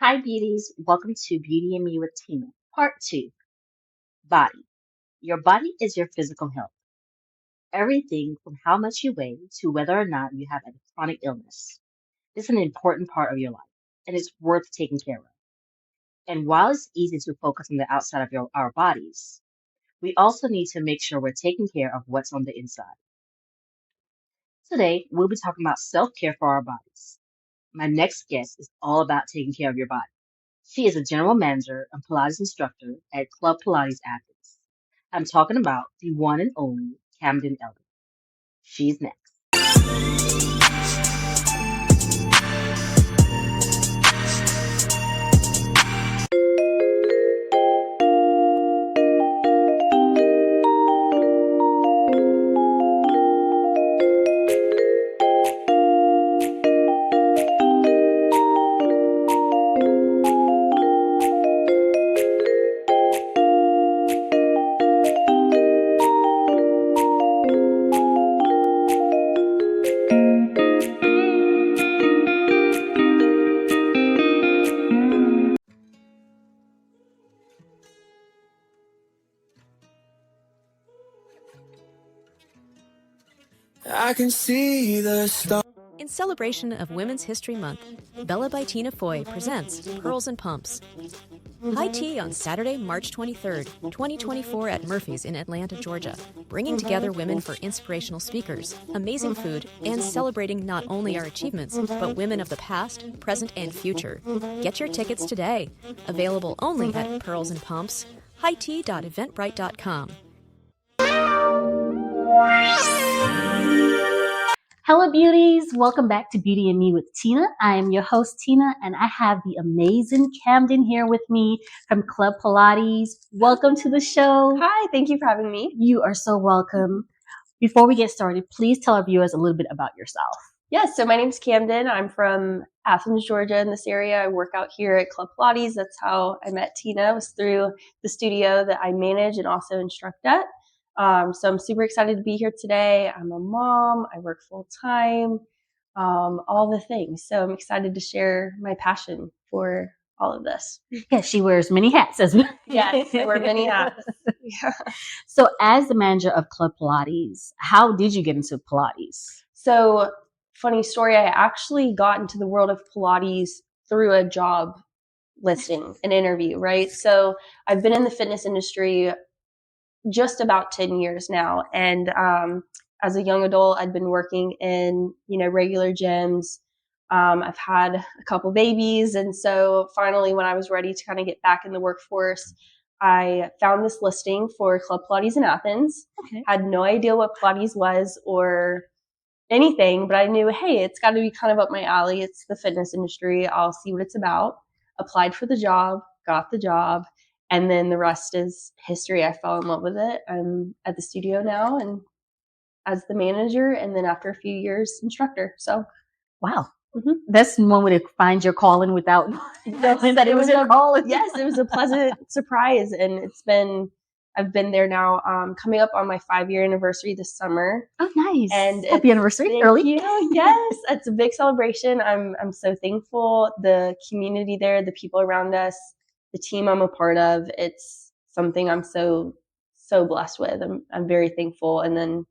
Hi, beauties. Welcome to Beauty and Me with Tina, Part 2 Body. Your body is your physical health. Everything from how much you weigh to whether or not you have a chronic illness. It's an important part of your life, and it's worth taking care of. And while it's easy to focus on the outside of our bodies, we also need to make sure we're taking care of what's on the inside. Today, we'll be talking about self care for our bodies. My next guest is all about taking care of your body. She is a general manager and Pilates instructor at Club Pilates Athens. I'm talking about the one and only Camden Elder. She's next. I can see the stars. In celebration of Women's History Month, Bella by Tina Foy presents Pearls and Pumps. High tea on Saturday, March 23rd, 2024 at Murphy's in Atlanta, Georgia, bringing together women for inspirational speakers, amazing food, and celebrating not only our achievements, but women of the past, present, and future. Get your tickets today. Available only at Pearls and Pumps, hightea.eventbrite.com. Hello, beauties. Welcome back to Beauty and Me with Tina. I am your host, Tina, and I have the amazing Camden here with me from Club Pilates. Welcome to the show. Hi, thank you for having me. You are so welcome. Before we get started, please tell our viewers a little bit about yourself. Yes, so my name's Camden. I'm from Athens, Georgia in this area. I work out here at Club Pilates. That's how I met Tina. It was through the studio that I manage and also instruct at. So I'm super excited to be here today. I'm a mom. I work full time, all the things. So I'm excited to share my passion for all of this. Yes, she wears many hats as well. Yes, I wear many hats. Yeah. So as the manager of Club Pilates, how did you get into Pilates? So funny story, I actually got into the world of Pilates through a job listing, an interview, right? So I've been in the fitness industry just about 10 years now. And as a young adult, I'd been working in, regular gyms. I've had a couple babies. And so finally, when I was ready to kind of get back in the workforce, I found this listing for Club Pilates in Athens. Okay. Had no idea what Pilates was or anything, but I knew, hey, it's got to be kind of up my alley. It's the fitness industry. I'll see what it's about. Applied for the job, got the job. And then the rest is history. I fell in love with it. I'm at the studio now and as the manager, and then after a few years, instructor. So, wow. Mm-hmm. That's one way to find your calling without knowing that it was your calling. Yes, it was a pleasant surprise. And I've been there now, coming up on my 5-year anniversary this summer. Oh, nice. And happy anniversary early. Thank you. Yes, it's a big celebration. I'm so thankful. The community there, the people around us, the team I'm a part of, it's something I'm so blessed with. I'm very thankful. And then,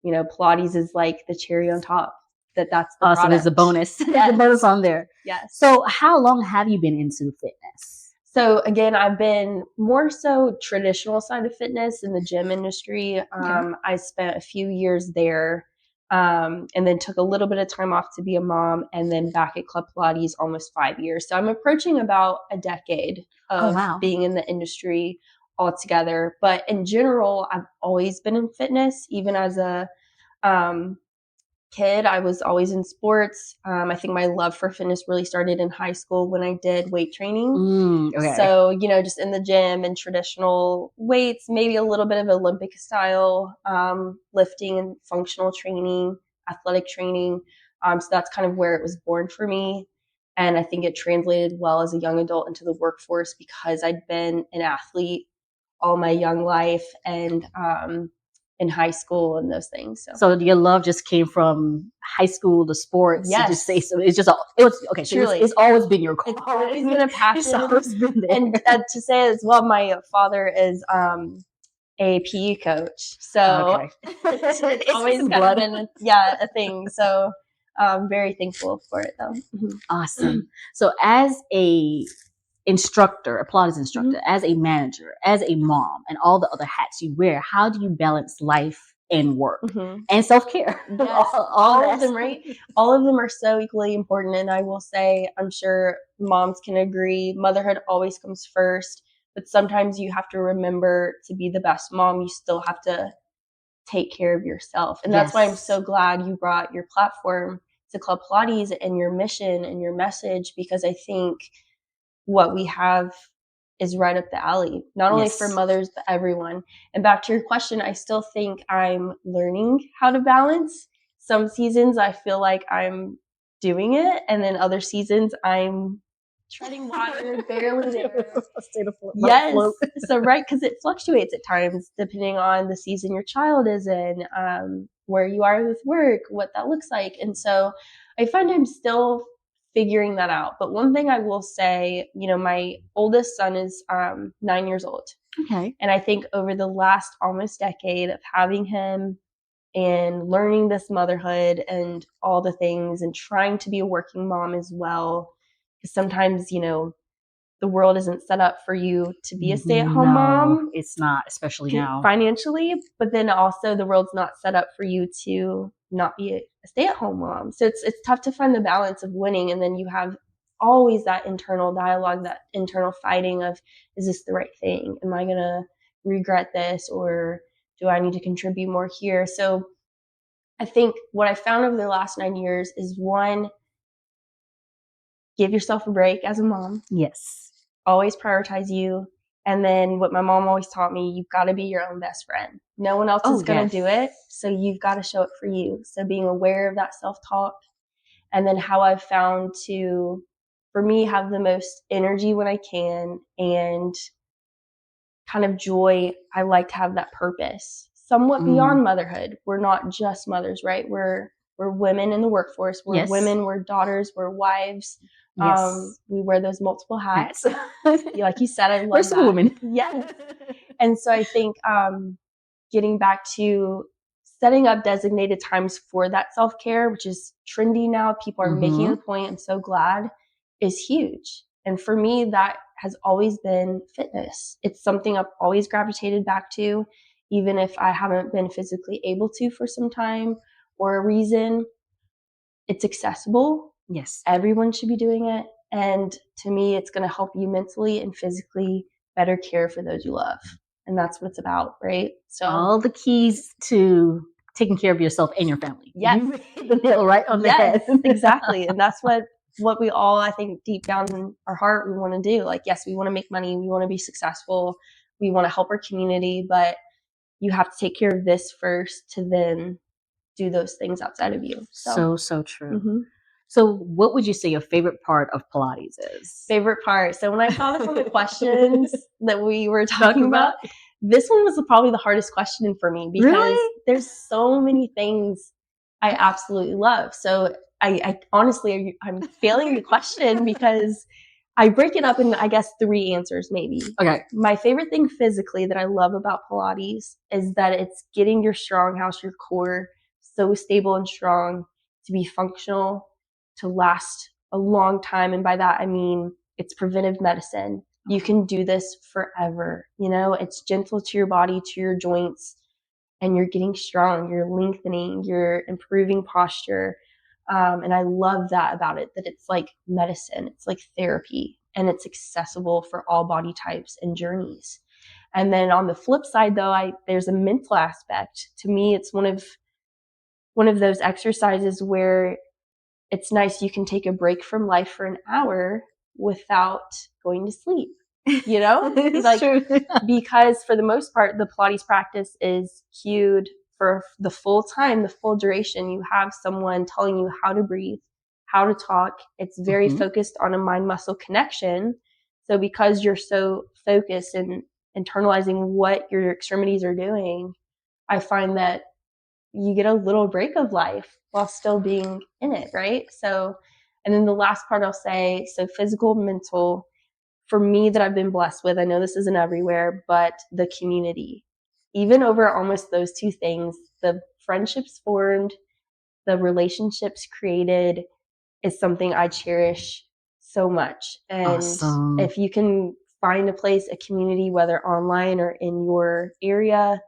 Pilates is like the cherry on top. That's the awesome. There's a bonus. Yes. There's a bonus on there. Yes. So how long have you been into fitness? So again, I've been more so traditional side of fitness in the gym industry. Okay. I spent a few years there. And then took a little bit of time off to be a mom, and then back at Club Pilates almost 5 years. So I'm approaching about a decade of being in the industry altogether. But in general, I've always been in fitness, even as a kid, I was always in sports. I think my love for fitness really started in high school when I did weight training. Okay. So, just in the gym and traditional weights, maybe a little bit of Olympic style lifting and functional training, athletic training. So that's kind of where it was born for me. And I think it translated well as a young adult into the workforce because I'd been an athlete all my young life and in high school and those things. So your love just came from high school to sports. Yes. Just say so. It's just it was okay. So Truly. it's always been your It's always been a passion. It's always been there. And to say as well, my father is a PE coach, so it's always kind of been a thing. So I'm very thankful for it, though. Awesome. So as a instructor, a Pilates instructor, as a manager, as a mom, and all the other hats you wear, how do you balance life and work and self-care? Yes, all of them, right? All of them are so equally important. And I will say, I'm sure moms can agree, motherhood always comes first. But sometimes you have to remember to be the best mom, you still have to take care of yourself. And that's why I'm so glad you brought your platform to Club Pilates and your mission and your message, because I think what we have is right up the alley, not only for mothers, but everyone. And back to your question, I still think I'm learning how to balance. Some seasons I feel like I'm doing it, and then other seasons I'm treading water, barely there. Yes. So, right, because it fluctuates at times depending on the season your child is in, where you are with work, what that looks like. And so I find I'm still figuring that out. But one thing I will say, my oldest son is 9 years old. Okay. And I think over the last almost decade of having him and learning this motherhood and all the things and trying to be a working mom as well, because sometimes, the world isn't set up for you to be a stay-at-home mom. It's not, especially now. Financially, but then also the world's not set up for you to not be a stay-at-home mom. So it's tough to find the balance of winning, and then you have always that internal dialogue, that internal fighting of, is this the right thing? Am I going to regret this, or do I need to contribute more here? So I think what I found over the last 9 years is, one, give yourself a break as a mom. Yes. Always prioritize you. And then what my mom always taught me, you've got to be your own best friend. No one else is going to do it. So you've got to show it for you. So being aware of that self-talk, and then how I've found to, for me, have the most energy when I can and kind of joy. I like to have that purpose somewhat beyond motherhood. We're not just mothers, right? We're women in the workforce. We're women, we're daughters, we're wives. Yes. We wear those multiple hats. Like you said, I love We're women. Yes. And so I think getting back to setting up designated times for that self-care, which is trendy now, people are making a point, I'm so glad, is huge. And for me, that has always been fitness. It's something I've always gravitated back to, even if I haven't been physically able to for some time or a reason. It's accessible. Yes. Everyone should be doing it. And to me, it's going to help you mentally and physically better care for those you love. And that's what it's about, right? So all the keys to taking care of yourself and your family. Yes. You hit the nail right on the head. Exactly. And that's what we all, I think, deep down in our heart, we want to do. Like, yes, we want to make money. We want to be successful. We want to help our community. But you have to take care of this first to then do those things outside of you. So true. So what would you say your favorite part of Pilates is? Favorite part. So when I saw this on the questions that we were talking about, this one was probably the hardest question for me, because there's so many things I absolutely love. So I honestly, I'm failing the question because I break it up in, I guess, 3 answers maybe. Okay. My favorite thing physically that I love about Pilates is that it's getting your strong house, your core, so stable and strong to be functional, to last a long time. And by that, I mean, it's preventive medicine. You can do this forever. It's gentle to your body, to your joints, and you're getting strong, you're lengthening, you're improving posture. And I love that about it, that it's like medicine, it's like therapy, and it's accessible for all body types and journeys. And then on the flip side, though, there's a mental aspect. To me, it's one of one of those exercises where it's nice you can take a break from life for an hour without going to sleep. You know? It's like true. Because for the most part, the Pilates practice is cued for the full time, the full duration. You have someone telling you how to breathe, how to talk. It's very focused on a mind muscle connection. So because you're so focused and internalizing what your extremities are doing, I find that you get a little break of life while still being in it, right? So, and then the last part I'll say, so physical, mental, for me that I've been blessed with, I know this isn't everywhere, but the community. Even over almost those two things, the friendships formed, the relationships created is something I cherish so much. And Awesome. if you can find a place, a community, whether online or in your area,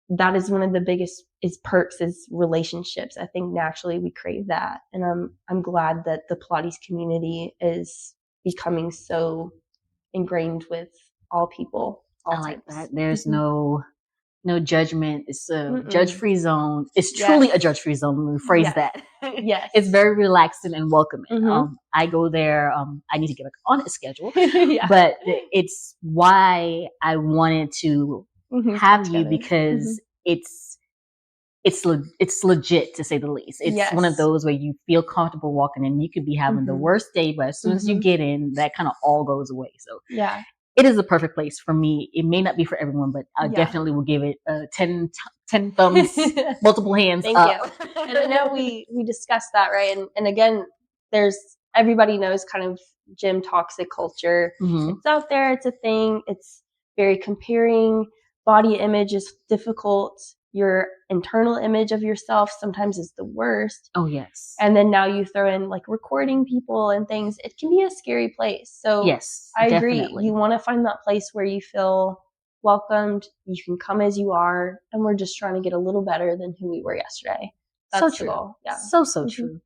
that is one of the biggest perks is relationships. I think naturally we crave that. And I'm glad that the Pilates community is becoming so ingrained with all people, all I like types. that. There's no judgment. It's a Mm-mm. judge-free zone. It's Yes. truly a judge-free zone. Let me rephrase Yes. that. Yes. It's very relaxing and welcoming. Mhm. I go there. I need to get on a schedule, Yeah. but it's why I wanted to Mhm, have come you together. because it's legit, to say the least. It's one of Yes. those where you feel comfortable walking in. You could be having the Mhm. worst day, but as soon as you Mhm. get in, that kind of all goes away. So Yeah. it is a perfect place for me. It may not be for everyone, but I Yeah. definitely will give it 10 thumbs, multiple hands Thank up. you. And I know we discussed that, right? And again, there's everybody knows kind of gym toxic culture. Mhm. It's out there, it's a thing. It's very comparing. Body image is difficult. Your internal image of yourself sometimes is the worst. Oh, yes. And then now you throw in like recording people and things. It can be a scary place. So Yes, I agree. definitely. You want to find that place where you feel welcomed. You can come as you are, and we're just trying to get a little better than who we were yesterday. That's So the true. goal. Yeah. So Mhm. true.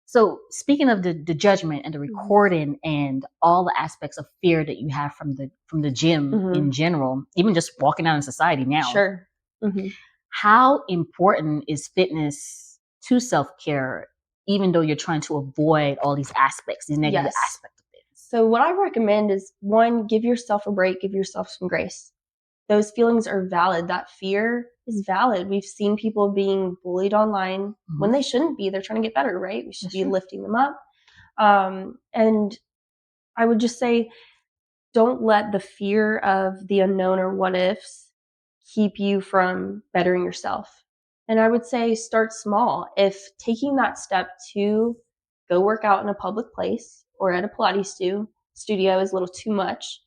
So speaking of the judgment and the recording and all the aspects of fear that you have from the gym Mhm. in general, even just walking out in society now, Sure. Mhm. how important is fitness to self-care, even though you're trying to avoid all these aspects, these negative Yes. aspects of things? So what I recommend is one, give yourself a break, give yourself some grace. Those feelings are valid. That fear is valid. We've seen people being bullied online when they shouldn't be. They're trying to get better, right? We should That's be true. lifting them up. And I would just say, don't let the fear of the unknown or what ifs keep you from bettering yourself. And I would say start small. If taking that step to go work out in a public place or at a Pilates studio is a little too much,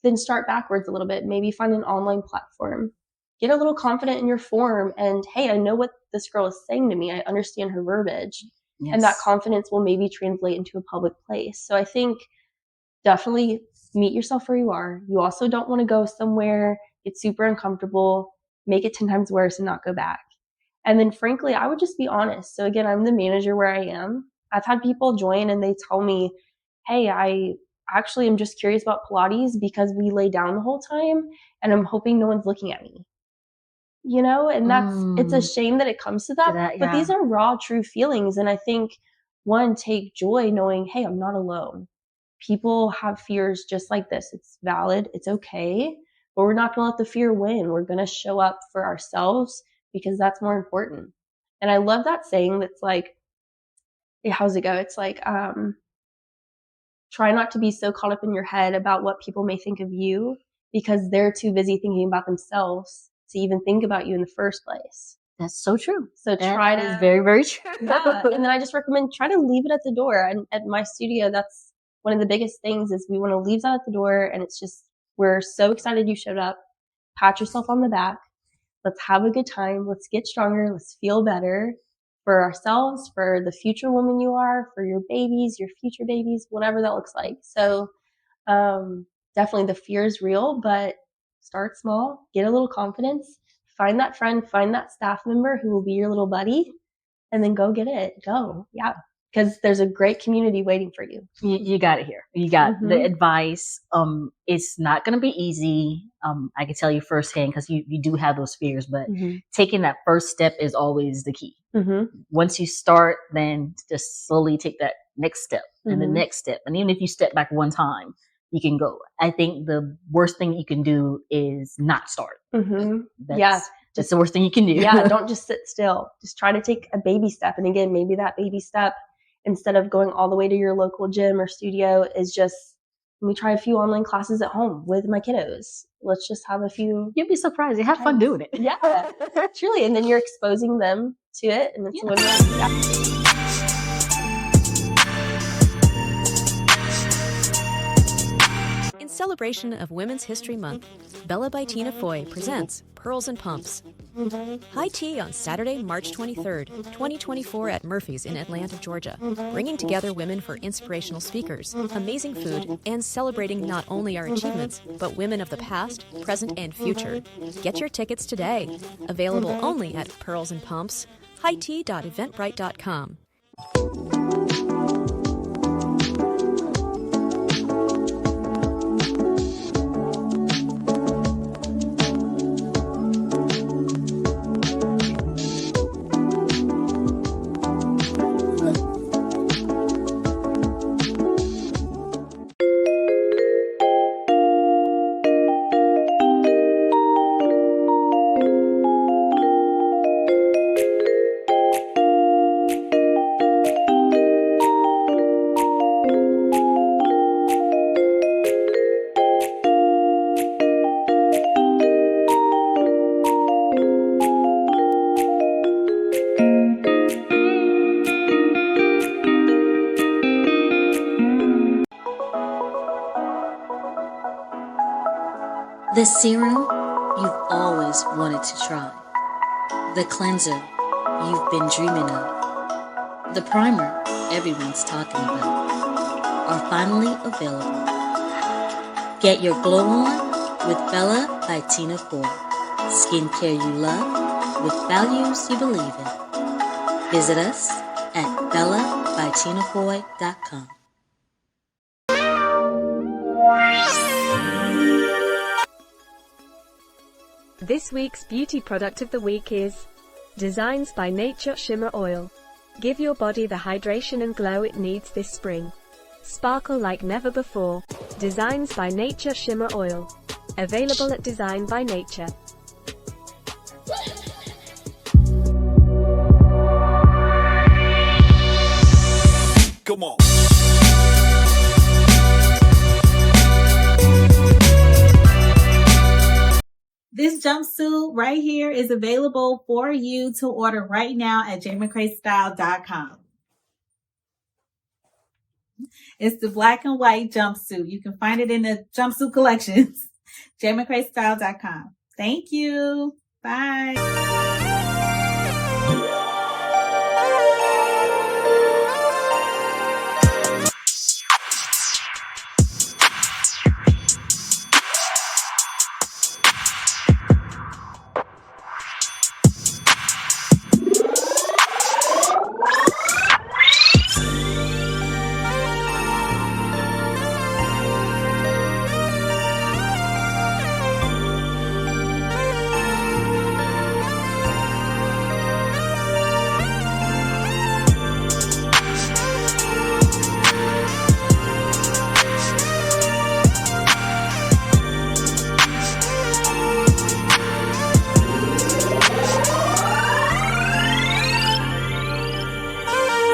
then start backwards a little bit. Maybe find an online platform. Get a little confident in your form and, hey, I know what this girl is saying to me. I understand her verbiage. Yes. And that confidence will maybe translate into a public place. So I think definitely meet yourself where you are. You also don't want to go somewhere, get super uncomfortable, make it 10 times worse and not go back. And then frankly, I would just be honest. So again, I'm the manager where I am. I've had people join and they tell me, hey, I actually am just curious about Pilates because we lay down the whole time and I'm hoping no one's looking at me. You know, and it's a shame that it comes to that, but these are raw, true feelings. And I think one, take joy knowing, hey, I'm not alone. People have fears just like this. It's valid. It's okay. But we're not going to let the fear win. We're going to show up for ourselves because that's more important. And I love that saying that's like, how's it go? It's like, try not to be so caught up in your head about what people may think of you because they're too busy thinking about themselves to even think about you in the first place. That's so true. So That is very, very true. Yeah. And then I just recommend try to leave it at the door. And at my studio, that's one of the biggest things is we want to leave that at the door. And it's just, we're so excited you showed up. Pat yourself on the back. Let's have a good time. Let's get stronger. Let's feel better for ourselves, for the future woman you are, for your babies, your future babies, whatever that looks like. So, definitely the fear is real, but start small, get a little confidence, find that friend, find that staff member who will be your little buddy, and then go get it. Go. Yeah. Because there's a great community waiting for you. You got it here. You got the advice. It's not going to be easy. I can tell you firsthand because you do have those fears, but taking that first step is always the key. Once you start, then just slowly take that next step and the next step. And even if you step back one time, you can go. I think the worst thing you can do is not start. That's the worst thing you can do. Yeah, don't just sit still. Just try to take a baby step. And again, maybe that baby step, instead of going all the way to your local gym or studio, is just, let me try a few online classes at home with my kiddos. Let's just have a few. You'll be surprised. You have fun doing it. Yeah, truly. And then you're exposing them to it. And it's a win-win. Yeah. In celebration of Women's History Month, Bella by Tina Foy presents Pearls and Pumps. High tea on Saturday, March 23rd, 2024 at Murphy's in Atlanta, Georgia, bringing together women for inspirational speakers, amazing food, and celebrating not only our achievements, but women of the past, present, and future. Get your tickets today. Available only at Pearls and Pumps, hightea.eventbrite.com. The serum you've always wanted to try. The cleanser you've been dreaming of. The primer everyone's talking about are finally available. Get your glow on with Bella by Tina Foy. Skincare you love with values you believe in. Visit us at bellabytinafoy.com. This week's beauty product of the week is Designs by Nature Shimmer Oil. Give your body the hydration and glow it needs this spring. Sparkle like never before. Designs by Nature Shimmer Oil. Available at Design by Nature. Come on. This jumpsuit right here is available for you to order right now at jmccraystyle.com. It's the black and white jumpsuit. You can find it in the jumpsuit collections. jmccraystyle.com. Thank you. Bye.